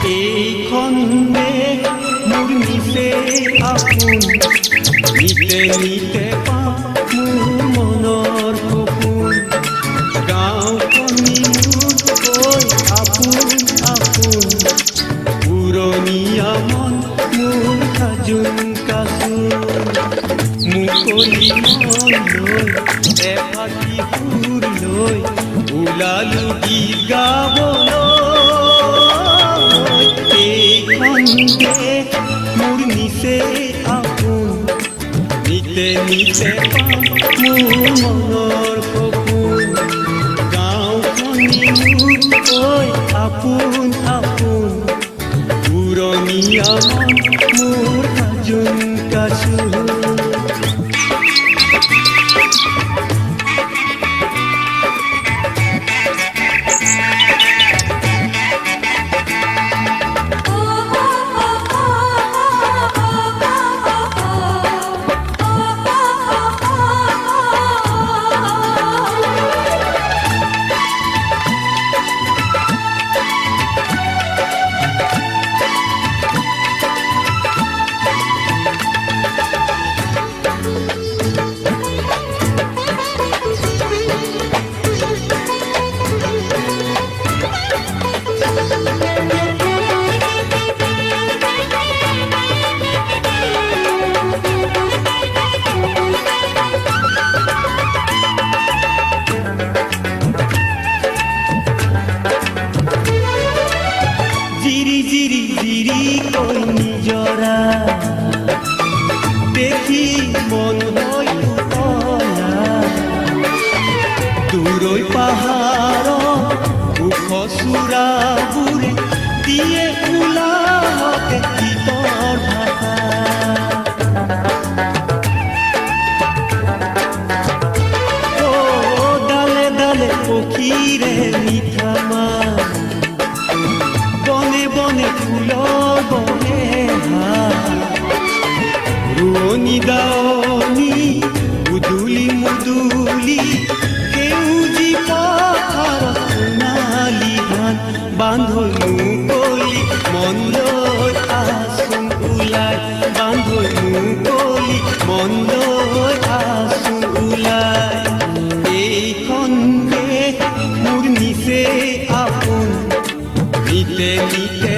এইখন দেশ মোৰ নিচে আপোন, নিতে নিতে পাওঁ মোৰ মনৰ সপোন। গাঁওখনি মোতকৈ আপোন আপোন, পুৰণীয়া মন মোৰ সাজোন কাচোন। মুকলি মন লৈ এফাকি সুৰ লৈ ওলালো গীত গাবলৈ। এইখন দেশ মোৰ নিচে আপোন, নিতে নিতে পাওঁ মোৰ মনৰ সপোন। গাঁওখনি মোতকৈ আপোন আপোন, পুৰণীয়া মন মোৰ সাজোন কাচোন। জিৰি জিৰি জিৰি কৈ নিজৰা দেখি মন হয় উতলা। দূৰৈ পাহাৰৰ ওখ চূড়াবোৰে দিয়ে ওলাওতে গীতৰ ভাষা। ডালে ডালে পক্ষীৰে মিঠা মাত, বনে বনে ফুলৰ বনে ৰোৱনী দাৱনী মুদুলি মুদুলি সেউজী পথাৰত সোণালী ধান। বান্ধৈ মুকলি মন লৈ আচোন ওলাই, বান্ধৈ মুকলি মন লৈ আচোন ওলাই। এইখন দেশ মোৰ নিচে আপোন, নিতে নিতে